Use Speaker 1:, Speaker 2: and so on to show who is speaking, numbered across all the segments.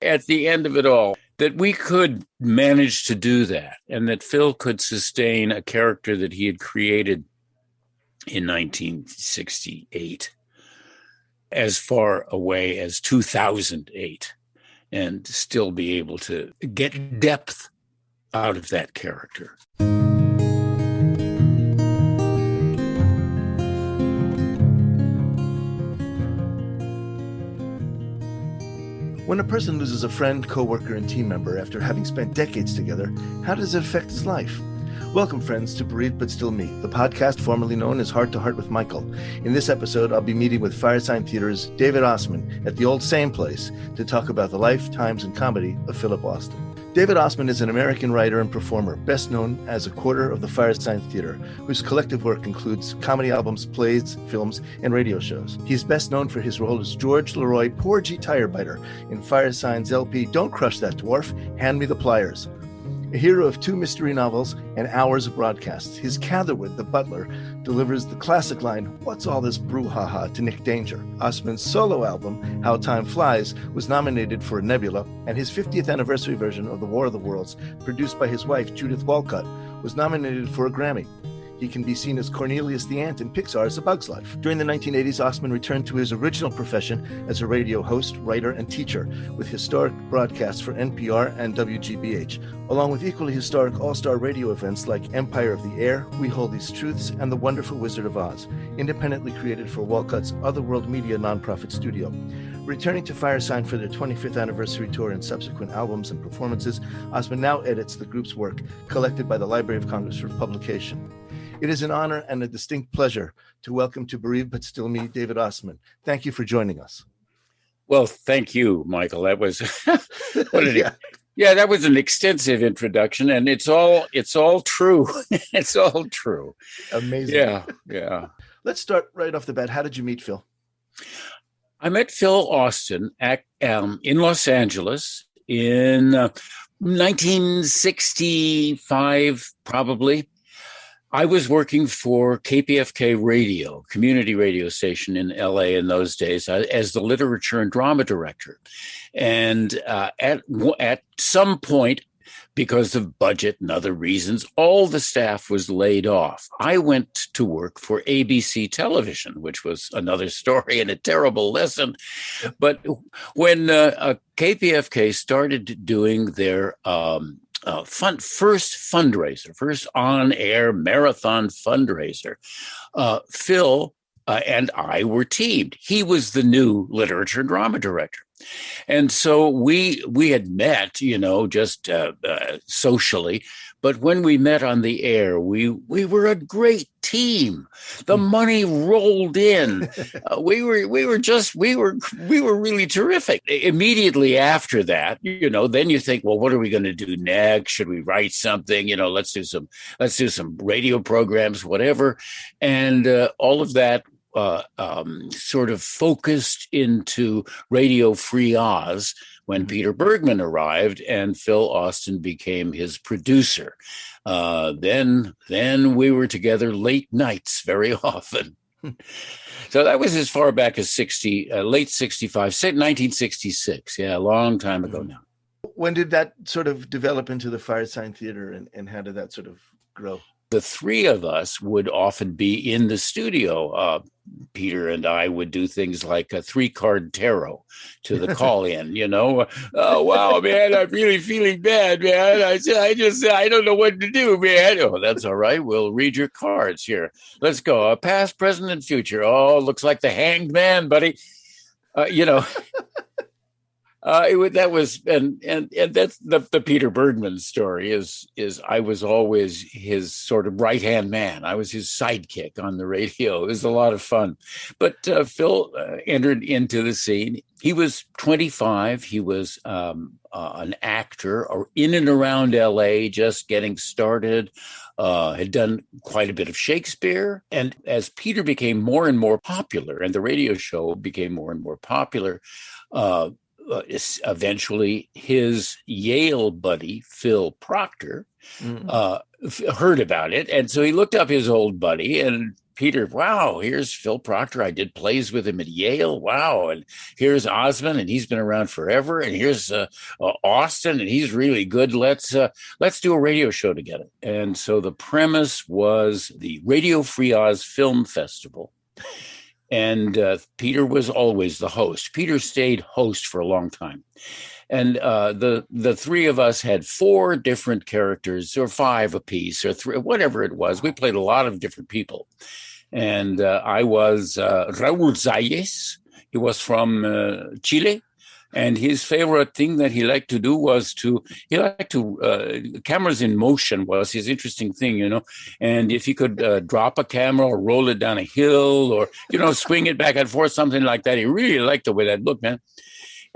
Speaker 1: at the end of it all, that we could manage to do that, and that Phil could sustain a character that he had created in 1968 as far away as 2008 and still be able to get depth out of that character.
Speaker 2: When a person loses a friend, coworker, and team member after having spent decades together, how does it affect his life? Welcome, friends, to Bereaved But Still Me, the podcast formerly known as Heart to Heart with Michael. In this episode, I'll be meeting with Firesign Theatre's David Ossman at the old same place to talk about the life, times, and comedy of Philip Austin. David Ossman is an American writer and performer, best known as a quarter of the Firesign Theatre, whose collective work includes comedy albums, plays, films, and radio shows. He's best known for his role as George Leroy, Porgie Tirebiter, in Firesign's LP Don't Crush That Dwarf, Me The Pliers. A hero of 2 mystery novels and hours of broadcasts, his Catherwood the Butler delivers the classic line, "What's all this brouhaha?" to Nick Danger. Ossman's solo album, How Time Flies, was nominated for a Nebula, and his 50th anniversary version of The War of the Worlds, produced by his wife, Judith Walcutt, was nominated for a Grammy. He can be seen as Cornelius the Ant in Pixar's A Bug's Life. During the 1980s, Ossman returned to his original profession as a radio host, writer, and teacher, with historic broadcasts for NPR and WGBH, along with equally historic all-star radio events like Empire of the Air, We Hold These Truths, and The Wonderful Wizard of Oz, independently created for Walcutt's Otherworld Media nonprofit studio. Returning to Firesign for their 25th anniversary tour and subsequent albums and performances, Ossman now edits the group's work, collected by the Library of Congress for publication. It is an honor and a distinct pleasure to welcome to Bereaved But Still Me, David Ossman. Thank you for joining us.
Speaker 1: Well, thank you, Michael. That was that was an extensive introduction, and it's all true. It's all true.
Speaker 2: Amazing.
Speaker 1: Yeah.
Speaker 2: Let's start right off the bat. How did you meet Phil?
Speaker 1: I met Phil Austin in Los Angeles in 1965, probably. I was working for KPFK Radio, community radio station in LA in those days, as the literature and drama director. And at some point, because of budget and other reasons, all the staff was laid off. I went to work for ABC Television, which was another story and a terrible lesson. But when KPFK started doing their first on-air marathon fundraiser, Phil and I were teamed. He was the new literature and drama director. And so we had met, just socially. But when we met on the air, we were a great team. The money rolled in. We were really terrific. Immediately after that, then you think, well, what are we going to do next? Should we write something? Let's do some radio programs, whatever. And all of that sort of focused into Radio Free Oz when Peter Bergman arrived and Phil Austin became his producer. Then we were together late nights very often. So that was as far back as late 65, 1966. Yeah, a long time ago now.
Speaker 2: When did that sort of develop into the Firesign Theatre, and how did that sort of grow?
Speaker 1: The three of us would often be in the studio. Peter and I would do things like a 3-card tarot to the call-in, Oh, wow, man, I'm really feeling bad, man. I don't know what to do, man. Oh, that's all right. We'll read your cards here. Let's go. Past, present, and future. Oh, looks like the Hanged Man, buddy. That was and that's the Peter Bergman story is I was always his sort of right-hand man. I was his sidekick on the radio. It was a lot of fun. But Phil entered into the scene. He was 25. He was an actor or in and around LA, just getting started. Had done quite a bit of Shakespeare. And as Peter became more and more popular and the radio show became more and more popular, eventually his Yale buddy, Phil Proctor, heard about it. And so he looked up his old buddy and Peter, wow, here's Phil Proctor. I did plays with him at Yale. Wow. And here's Ossman, and he's been around forever. And here's Austin, and he's really good. Let's do a radio show together. And so the premise was the Radio Free Oz Film Festival. And Peter was always the host. Peter stayed host for a long time. And the three of us had 4 different characters, or 5 apiece, or 3, whatever it was. We played a lot of different people. And I was Raul Zayes. He was from Chile. And his favorite thing that he liked to do was cameras in motion was his interesting thing, you know. And if he could drop a camera or roll it down a hill or, swing it back and forth, something like that, he really liked the way that looked, man.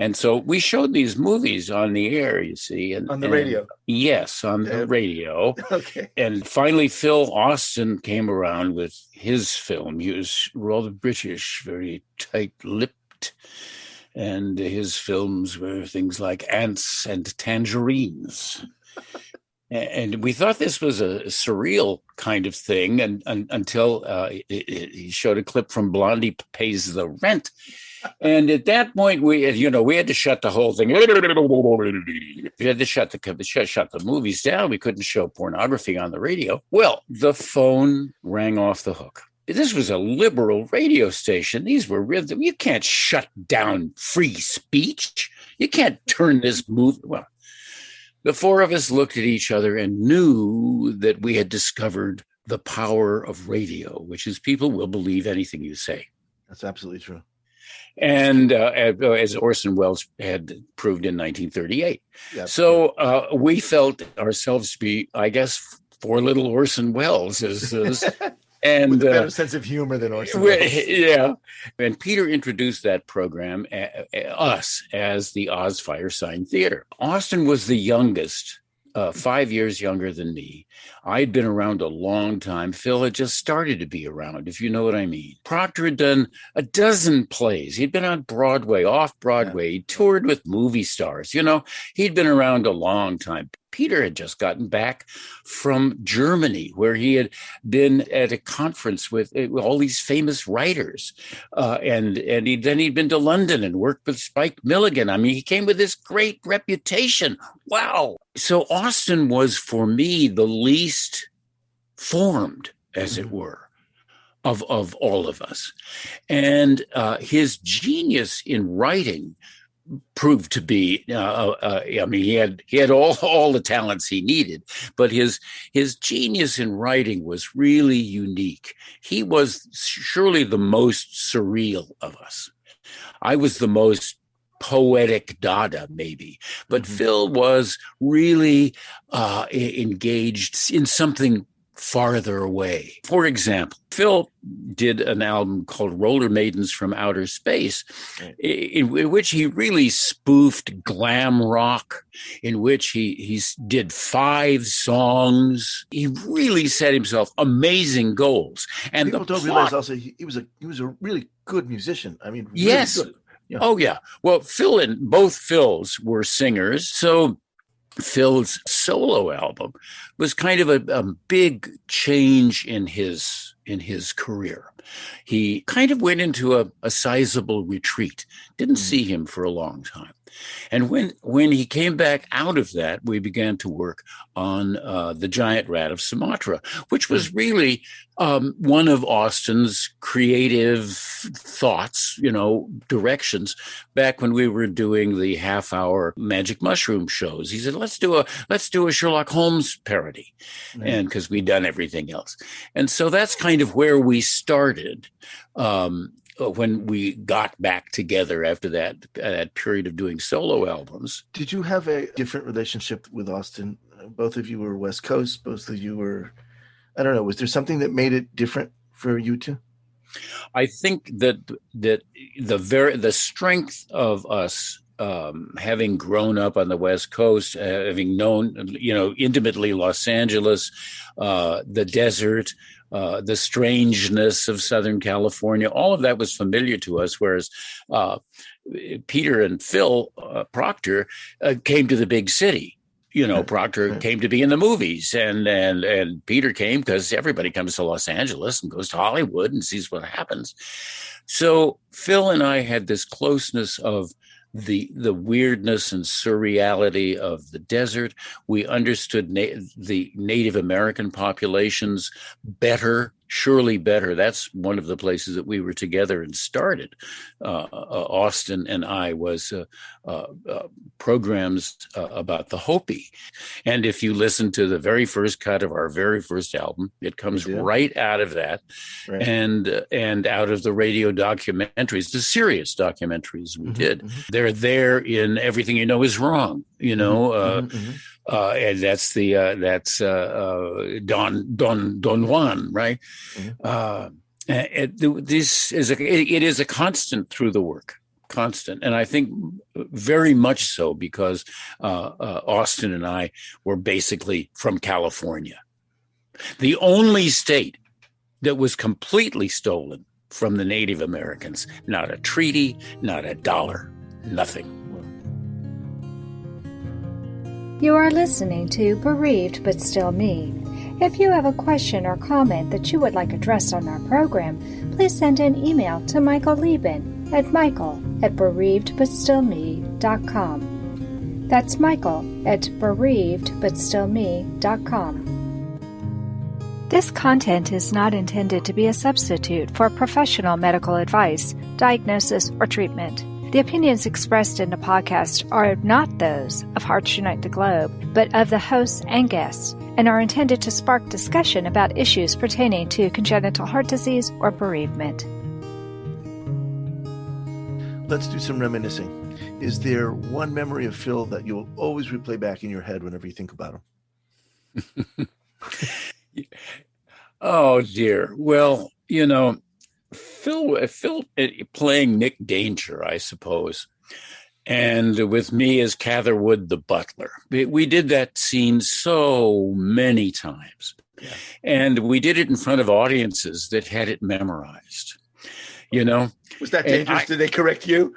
Speaker 1: And so we showed these movies on the air, you see.
Speaker 2: On the radio?
Speaker 1: Yes, on the radio.
Speaker 2: Okay.
Speaker 1: And finally, Phil Austin came around with his film. He was rather British, very tight-lipped. And his films were things like Ants and Tangerines. And we thought this was a surreal kind of thing until he showed a clip from Blondie Pays the Rent. And at that point, we had to shut the whole thing. We had to shut the movies down. We couldn't show pornography on the radio. Well, the phone rang off the hook. This was a liberal radio station. These were you can't shut down free speech. You can't turn this movie. Well, the 4 of us looked at each other and knew that we had discovered the power of radio, which is people will believe anything you say.
Speaker 2: That's absolutely true.
Speaker 1: And as Orson Welles had proved in 1938. Yep. So we felt ourselves to be, I guess, 4 little Orson Welles. And
Speaker 2: with a better sense of humor than Orson Welles.
Speaker 1: Yeah. And Peter introduced that program, us, as the Oz Firesign Theatre. Austin was the youngest, 5 years younger than me. I'd been around a long time. Phil had just started to be around, if you know what I mean. Proctor had done a dozen plays. He'd been on Broadway, off Broadway. He toured with movie stars. He'd been around a long time. Peter had just gotten back from Germany, where he had been at a conference with all these famous writers. And he'd been to London and worked with Spike Milligan. I mean, he came with this great reputation. Wow. So Austin was, for me, the least formed, as it were, of all of us. And his genius in writing proved to be, he had all the talents he needed, but his genius in writing was really unique. He was surely the most surreal of us. I was the most poetic Dada, maybe, but Phil was really engaged in something farther away. For example, Phil did an album called Roller Maidens from Outer Space, in which he really spoofed glam rock, in which he did 5 songs. He really set himself amazing goals. And
Speaker 2: people don't realize also he was a really good musician. I mean, really
Speaker 1: yes.
Speaker 2: Good. Yeah.
Speaker 1: Oh, yeah. Well, both Phils were singers. So Phil's solo album was kind of a big change in his career. He kind of went into a sizable retreat. Didn't see him for a long time. And when he came back out of that, we began to work on The Giant Rat of Sumatra, which was really one of Austin's creative thoughts, directions back when we were doing the half-hour Magic Mushroom shows. He said, let's do a Sherlock Holmes parody, and because we'd done everything else. And so that's kind of where we started. When we got back together after that period of doing solo albums.
Speaker 2: Did you have a different relationship with Austin? Both of you were West Coast. Both of you were, I don't know, was there something that made it different for you two?
Speaker 1: I think that the strength of us having grown up on the West Coast, having known, intimately Los Angeles, the desert, the strangeness of Southern California, all of that was familiar to us, whereas Peter and Phil Proctor came to the big city. Proctor came to be in the movies, and Peter came because everybody comes to Los Angeles and goes to Hollywood and sees what happens. So Phil and I had this closeness of the weirdness and surreality of the desert. We understood the Native American populations surely better. That's one of the places that we were together and started. Austin and I was programs about the Hopi. And if you listen to the very first cut of our very first album, it comes right out of that, right. and out of the radio documentaries, the serious documentaries we did. They're there in Everything You Know Is Wrong, and that's Don Juan, right? This is a constant through the work. Constant. And I think very much so because Austin and I were basically from California. The only state that was completely stolen from the Native Americans. Not a treaty, not a dollar, nothing.
Speaker 3: You are listening to Bereaved But Still Me. If you have a question or comment that you would like addressed on our program, please send an email to Michael Lieben at michael@bereavedbutstillme.com. That's michael@bereavedbutstillme.com. This content is not intended to be a substitute for professional medical advice, diagnosis, or treatment. The opinions expressed in the podcast are not those of Hearts Unite the Globe, but of the hosts and guests, and are intended to spark discussion about issues pertaining to congenital heart disease or bereavement.
Speaker 2: Let's do some reminiscing. Is there one memory of Phil that you'll always replay back in your head whenever you think about him?
Speaker 1: Oh, dear. Well, Phil playing Nick Danger, I suppose, and with me as Catherwood the Butler. We did that scene so many times, and we did it in front of audiences that had it memorized.
Speaker 2: Was that dangerous? Did they correct you?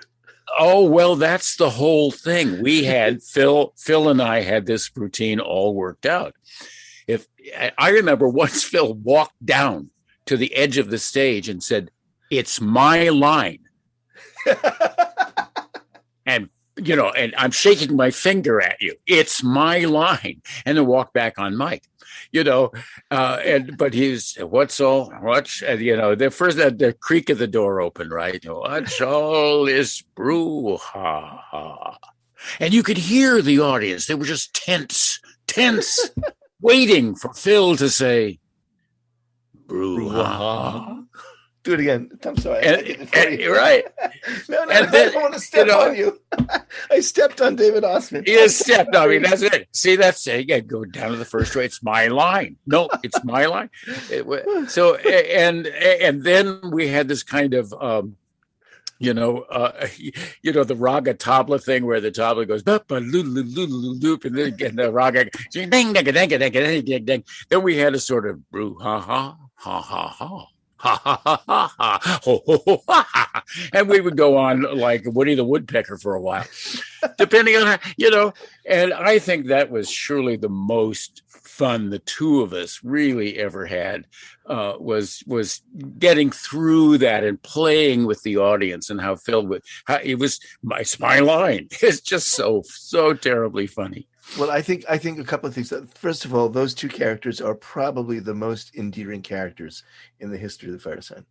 Speaker 1: Oh, well, that's the whole thing. We had Phil and I had this routine all worked out. If I remember once Phil walked down to the edge of the stage and said, "It's my line." and I'm shaking my finger at you. It's my line. And then walk back on mic, but he's, the first, the creak of the door open, right? What's all this brouhaha? And you could hear the audience. They were just tense, waiting for Phil to say, brouhaha.
Speaker 2: Do it again. I'm sorry.
Speaker 1: Right.
Speaker 2: No, I don't want to step on you. I stepped on David Ossman.
Speaker 1: You stepped on me. That's it. See, that's it. Yeah, go down to the first row. It's my line. No, it's my line. So, and then we had this kind of, the raga tabla thing where the tabla goes, and then the raga, ding, ding, ding, ding, ding, ding. Then we had a sort of brouhaha, ha, ha, ha. Ha ha ha ha ha ho ho ho ha ha, and we would go on like Woody the Woodpecker for a while, depending on how, and I think that was surely the most fun the two of us really ever had, was getting through that and playing with the audience, and how it was my line. It's just so terribly funny.
Speaker 2: Well, I think a couple of things. First of all, those two characters are probably the most endearing characters in the history of the Firesign.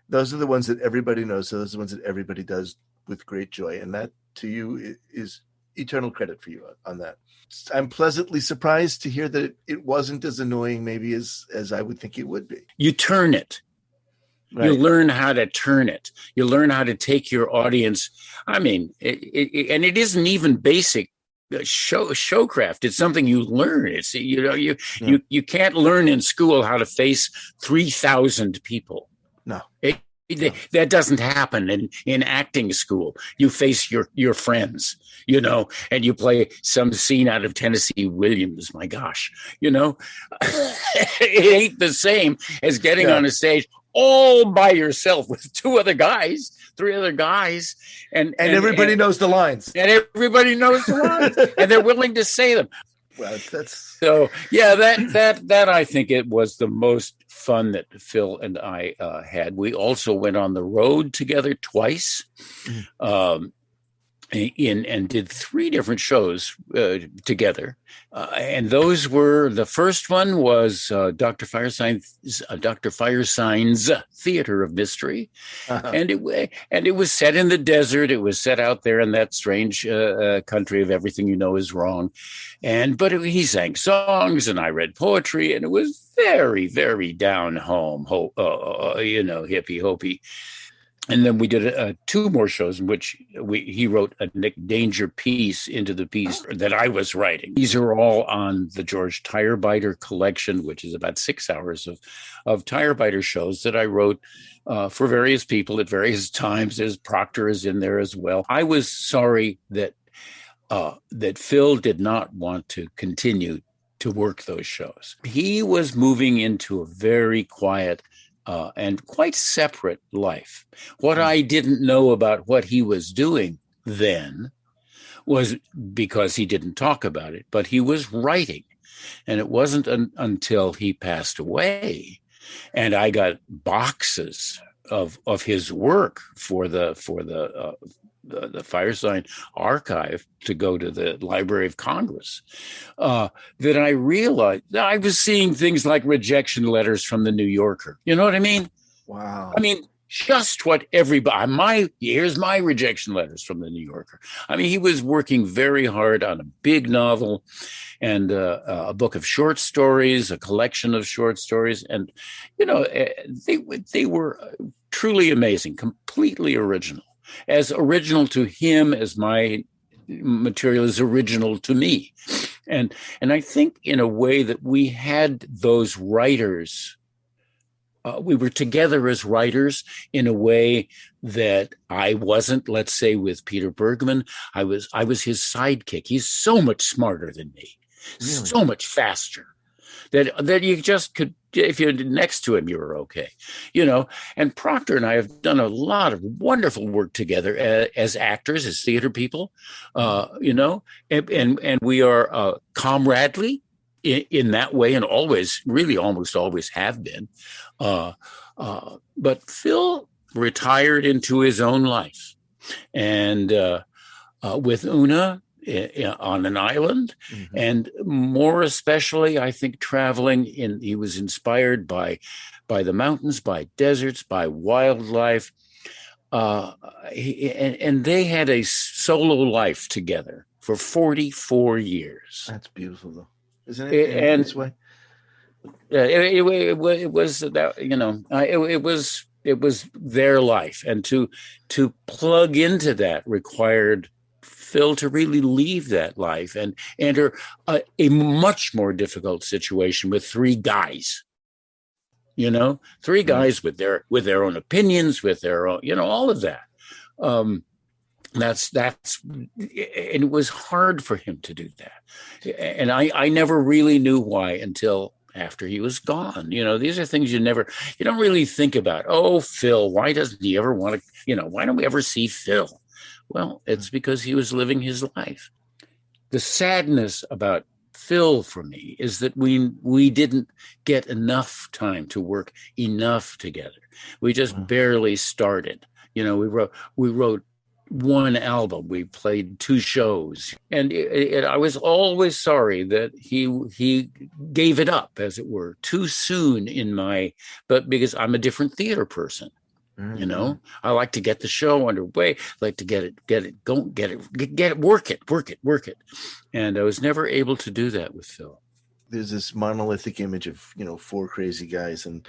Speaker 2: Those are the ones that everybody knows. So those are the ones that everybody does with great joy. And that, to you, is eternal credit for you on that. I'm pleasantly surprised to hear that it wasn't as annoying maybe as I would think it would be.
Speaker 1: You turn it. Right. You learn how to turn it. You learn how to take your audience. I mean, and it isn't even basic showcraft. It's something you learn. It's you can't learn in school how to face 3,000 people.
Speaker 2: No.
Speaker 1: That doesn't happen in acting school. You face your friends, and you play some scene out of Tennessee Williams. My gosh, it ain't the same as getting on a stage all by yourself with 3 other guys, and
Speaker 2: everybody knows the lines.
Speaker 1: And everybody knows the lines, and they're willing to say them.
Speaker 2: Well, that's
Speaker 1: So yeah, that I think it was the most fun that Phil and I had. We also went on the road together twice. Um, and did 3 different shows together, and those were, the first one was Dr. Firesign's Theatre of Mystery, and it was set in the desert. It was set out there in that strange country of everything you know is wrong, but he sang songs and I read poetry, and it was very, very down home, hippie hopey. And then we did 2 more shows in which he wrote a Nick Danger piece into the piece that I was writing. These are all on the George Tirebiter collection, which is about 6 hours of Tirebiter shows that I wrote for various people at various times. There's Proctor is in there as well. I was sorry that Phil did not want to continue to work those shows. He was moving into a very quiet and quite separate life. What I didn't know about what he was doing then was because he didn't talk about it, but he was writing. And it wasn't until he passed away and I got boxes of his work for the Firesign archive to go to the Library of Congress, that I realized that I was seeing things like rejection letters from the New Yorker. You know what I mean?
Speaker 2: Wow.
Speaker 1: I mean, just what everybody, here's my rejection letters from the New Yorker. I mean, he was working very hard on a big novel and a book of short stories, a collection of short stories. And, they were truly amazing, completely original. As original to him as my material is original to me. And I think in a way that we had those writers, we were together as writers in a way that I wasn't. Let's say with Peter Bergman, I was his sidekick. He's so much smarter than me, really? So much faster that you just could, if you're next to him, you were okay, And Proctor and I have done a lot of wonderful work together as actors, as theater people, and we are comradely in that way, and always, really, almost always have been. But Phil retired into his own life, and with Una on an island, and more especially, I think, traveling he was inspired by the mountains, by deserts, by wildlife, and they had a solo life together for 44 years.
Speaker 2: That's beautiful, though, isn't it? In this way,
Speaker 1: it was that, it was their life, and to plug into that required Phil to really leave that life and enter a much more difficult situation with 3 guys. 3 guys with their own opinions, with their own, all of that. That's and it was hard for him to do that, and I never really knew why until after he was gone. These are things you don't really think about. Oh, Phil, why doesn't he ever want to? Why don't we ever see Phil? Well, it's because he was living his life. The sadness about Phil for me is that we didn't get enough time to work enough together. We just barely started. We wrote 1 album. We played 2 shows, and I was always sorry that he gave it up, as it were, too soon but because I'm a different theater person. I like to get the show underway. I like to get it, work it. And I was never able to do that with Phil.
Speaker 2: There's this monolithic image of, 4 crazy guys. And,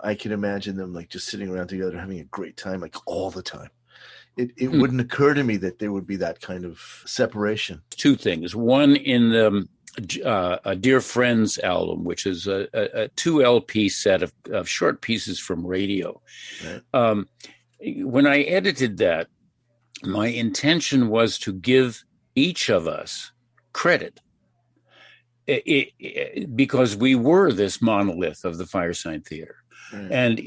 Speaker 2: I can imagine them like just sitting around together, having a great time, like all the time. It wouldn't occur to me that there would be that kind of separation.
Speaker 1: 2 things. One, in the a Dear Friends album, which is a 2 LP set of short pieces from radio. Right. When I edited that, my intention was to give each of us credit, because we were this monolith of the Firesign Theatre. And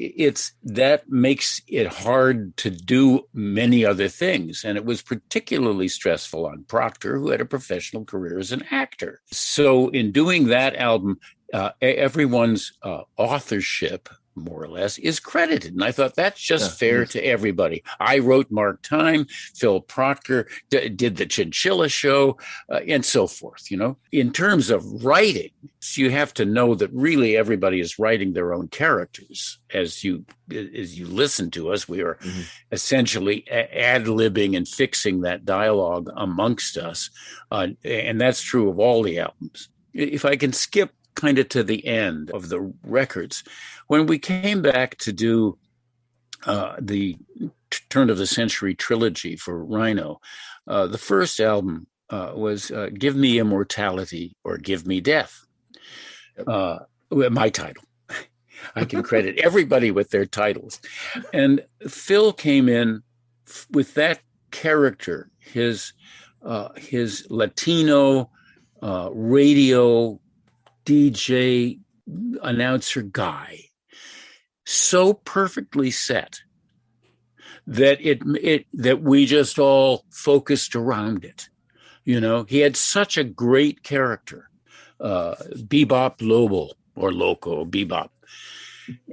Speaker 1: that makes it hard to do many other things. And it was particularly stressful on Proctor, who had a professional career as an actor. So in doing that album, everyone's authorship, more or less, is credited. And I thought that's just fair to everybody. I wrote Mark Time, Phil Proctor did the Chinchilla Show, and so forth. You know, in terms of writing, you have to know that really everybody is writing their own characters. As you listen to us, we are essentially ad-libbing and fixing that dialogue amongst us. And that's true of all the albums. If I can skip kind of to the end of the records, when we came back to do the turn of the century trilogy for Rhino, the first album was Give Me Immortality or Give Me Death. My title. I can credit everybody with their titles. And Phil came in with that character, his Latino radio DJ announcer guy, so perfectly set that that we just all focused around it. You know, he had such a great character, Bebop Lobo or Loco Bebop.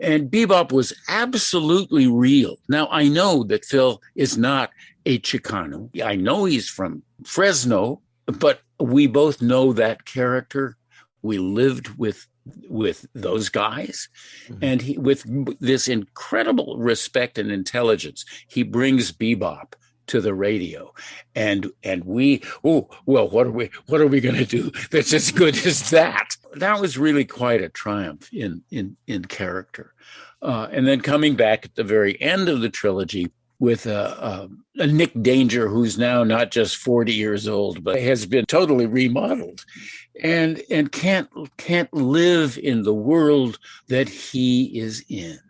Speaker 1: And Bebop was absolutely real. Now, I know that Phil is not a Chicano. I know he's from Fresno, but we both know that character. We lived with those guys, and he, with this incredible respect and intelligence, he brings Bebop to the radio, and we, what are we going to do that's as good as that? That was really quite a triumph in character, and then coming back at the very end of the trilogy with a Nick Danger, who's now not just 40 years old, but has been totally remodeled, and can't live in the world that he is in.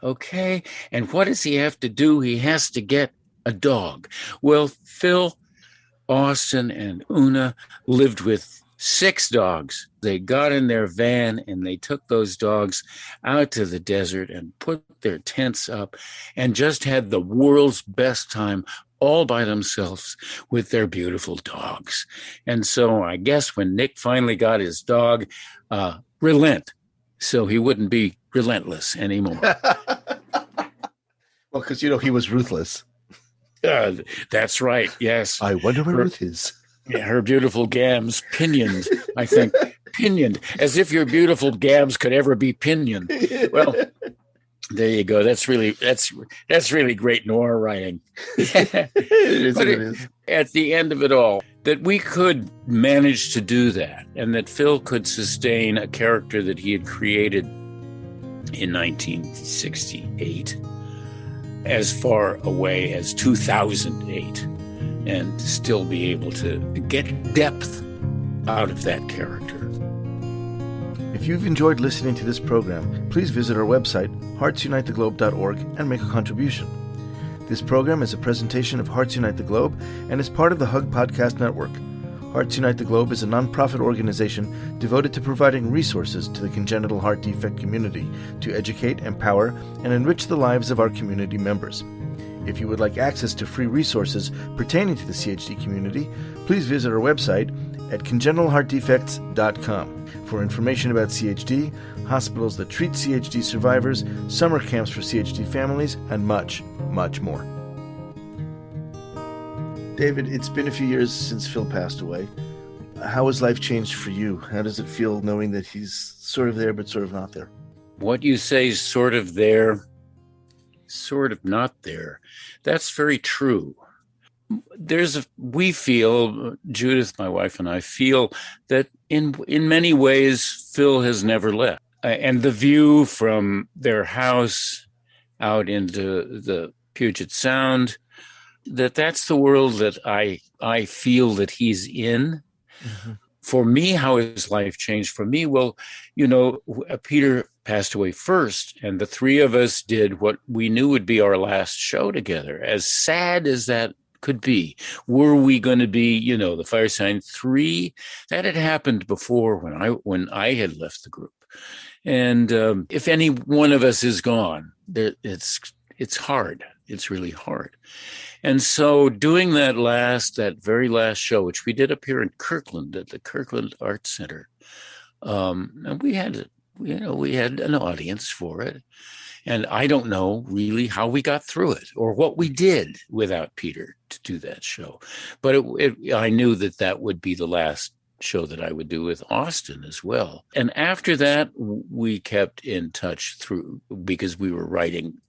Speaker 1: Okay, and what does he have to do? He has to get a dog. Well, Phil, Austin, and Una lived with 6 dogs. They got in their van and they took those dogs out to the desert and put their tents up and just had the world's best time all by themselves with their beautiful dogs. And so I guess when Nick finally got his dog, relent, so he wouldn't be relentless anymore.
Speaker 2: Well, because, you know, he was ruthless.
Speaker 1: That's right, yes.
Speaker 2: I wonder where Ruth is.
Speaker 1: Yeah, her beautiful gams pinioned, I think. Pinioned, as if your beautiful gams could ever be pinioned. Well, there you go. That's really great noir writing. It is. At the end of it all, that we could manage to do that, and that Phil could sustain a character that he had created in 1968 as far away as 2008, and still be able to get depth out of that character.
Speaker 2: If you've enjoyed listening to this program, please visit our website, heartsunitetheglobe.org, and make a contribution. This program is a presentation of Hearts Unite the Globe and is part of the Hug Podcast Network. Hearts Unite the Globe is a nonprofit organization devoted to providing resources to the congenital heart defect community to educate, empower, and enrich the lives of our community members. If you would like access to free resources pertaining to the CHD community, please visit our website at congenitalheartdefects.com for information about CHD, hospitals that treat CHD survivors, summer camps for CHD families, and much, much more. David, it's been a few years since Phil passed away. How has life changed for you? How does it feel knowing that he's sort of there but sort of not there?
Speaker 1: What you say is sort of there, sort of not there. That's very true. We feel, Judith, my wife, and I feel that in many ways, Phil has never left. And the view from their house out into the Puget Sound, that's the world that I feel that he's in. Mm-hmm. For me, how has life changed? For me, well, you know, Peter passed away first, and the three of us did what we knew would be our last show together. As sad as that could be, were we going to be, you know, the Firesign 3? That had happened before when I had left the group. And if any one of us is gone, it's hard. It's really hard. And so doing that very last show, which we did up here in Kirkland at the Kirkland Arts Center, and we had an audience for it. And I don't know really how we got through it or what we did without Peter to do that show. But I knew that would be the last show that I would do with Austin as well. And after that, we kept in touch because we were writing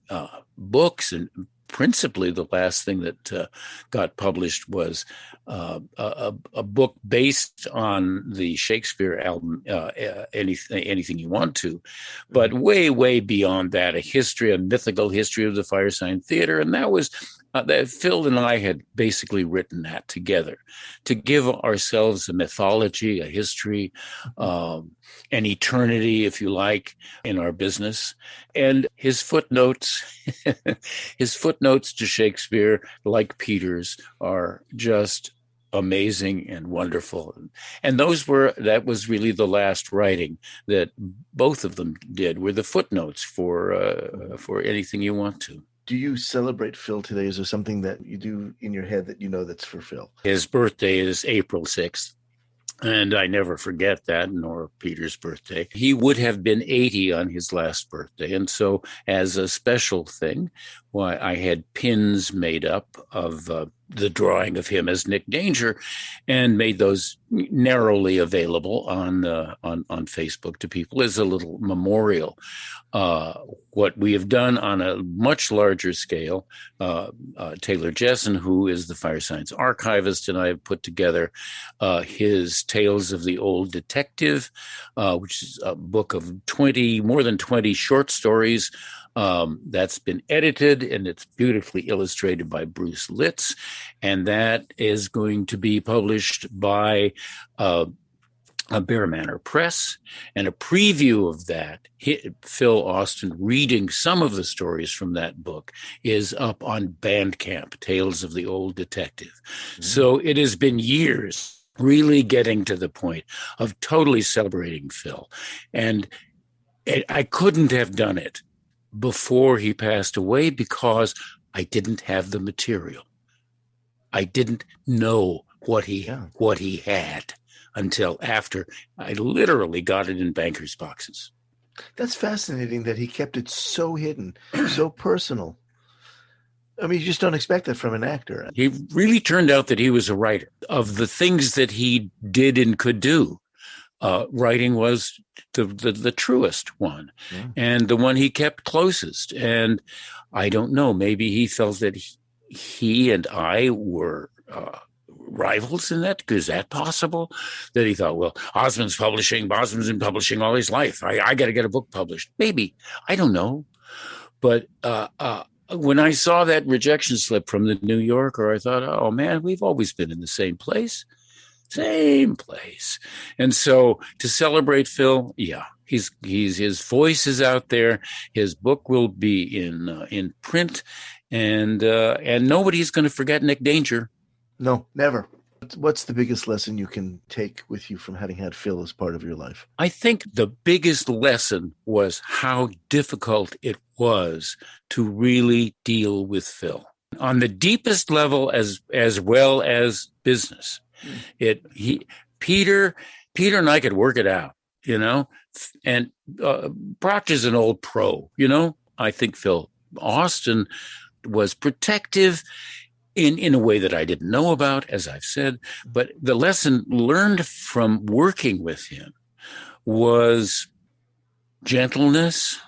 Speaker 1: books, and principally the last thing that got published was a book based on the Shakespeare album, Anything You Want To, but way, way beyond that, a mythical history of the Firesign Theatre. And that was that Phil and I had basically written that together to give ourselves a mythology, a history, an eternity, if you like, in our business. And his footnotes, to Shakespeare, like Peter's, are just amazing and wonderful. And that was really the last writing that both of them did, were the footnotes for Anything You Want To.
Speaker 2: Do you celebrate Phil today? Is there something that you do in your head that you know that's for Phil?
Speaker 1: His birthday is April 6th. And I never forget that, nor Peter's birthday. He would have been 80 on his last birthday. And so as a special thing, I had pins made up of the drawing of him as Nick Danger and made those narrowly available on Facebook to people as a little memorial. What we have done on a much larger scale, Taylor Jessen, who is the Firesign's archivist, and I have put together his Tales of the Old Detective, which is a book of more than 20 short stories. That's been edited, and it's beautifully illustrated by Bruce Litz, and that is going to be published by Bear Manor Press. And a preview of that, Phil Austin reading some of the stories from that book, is up on Bandcamp, Tales of the Old Detective. Mm-hmm. So it has been years really getting to the point of totally celebrating Phil. And I couldn't have done it before he passed away because I didn't have the material. I didn't know what he had until after I literally got it in bankers' boxes.
Speaker 2: That's fascinating that he kept it so hidden, so personal. I mean, you just don't expect that from an actor.
Speaker 1: He really turned out that he was a writer. Of the things that he did and could do, writing was the truest one, and the one he kept closest. And I don't know, maybe he felt that he and I were rivals in that. Is that possible? That he thought, well, Ossman's been publishing all his life. I got to get a book published. Maybe. I don't know. But when I saw that rejection slip from the New Yorker, I thought, oh, man, we've always been in the same place. And so to celebrate Phil, his voice is out there. His book will be in print, and nobody's going to forget Nick Danger.
Speaker 2: No, never. What's the biggest lesson you can take with you from having had Phil as part of your life?
Speaker 1: I think the biggest lesson was how difficult it was to really deal with Phil on the deepest level as well as business. Peter and I could work it out, and Proctor's an old pro, I think Phil Austin was protective in a way that I didn't know about, as I've said, but the lesson learned from working with him was gentleness,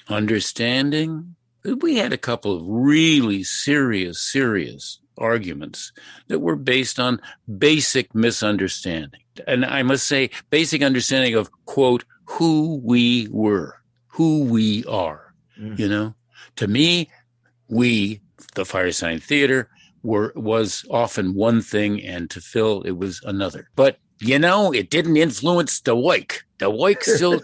Speaker 1: understanding. We had a couple of really serious arguments that were based on basic misunderstanding. And I must say, basic understanding of, quote, who we were, who we are. To me, the Firesign Theatre, was often one thing, and to Phil, it was another. But, it didn't influence the Woik. The Woik still,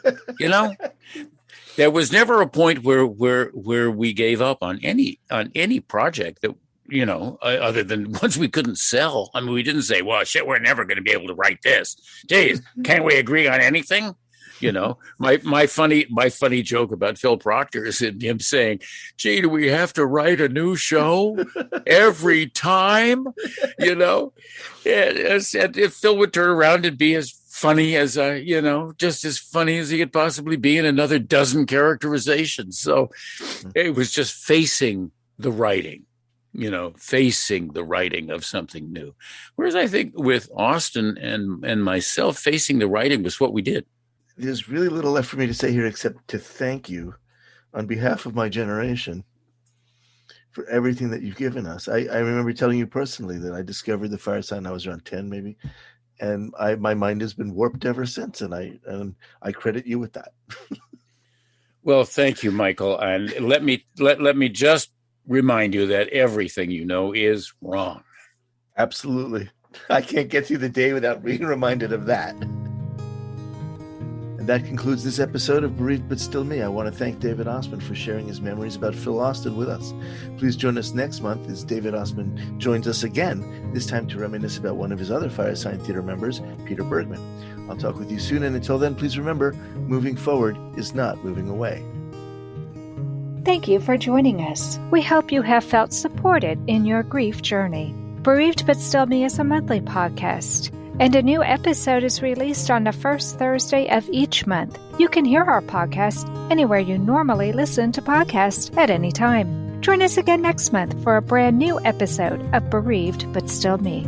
Speaker 1: there was never a point where we gave up on any project that, other than ones we couldn't sell. I mean, we didn't say, well, shit, we're never going to be able to write this. Geez, can't we agree on anything? My funny joke about Phil Proctor is him saying, "Gee, do we have to write a new show every time?" And if Phil would turn around and be as funny as just as funny as he could possibly be in another dozen characterizations. So it was just facing the writing of something new. Whereas I think with Austin and myself, facing the writing was what we did.
Speaker 2: There's really little left for me to say here except to thank you on behalf of my generation for everything that you've given us. I remember telling you personally that I discovered the Firesign, I was around 10 maybe, and my mind has been warped ever since, and I credit you with that.
Speaker 1: Well, thank you, Michael. And let me just remind you that everything you know is wrong.
Speaker 2: Absolutely. I can't get through the day without being reminded of that. And that concludes this episode of Bereaved But Still Me. I want to thank David Ossman for sharing his memories about Phil Austin with us. Please join us next month as David Ossman joins us again, this time to reminisce about one of his other Firesign Theatre members, Peter Bergman. I'll talk with you soon, and until then, please remember, moving forward is not moving away.
Speaker 3: Thank you for joining us. We hope you have felt supported in your grief journey. Bereaved But Still Me is a monthly podcast, and a new episode is released on the first Thursday of each month. You can hear our podcast anywhere you normally listen to podcasts at any time. Join us again next month for a brand new episode of Bereaved But Still Me.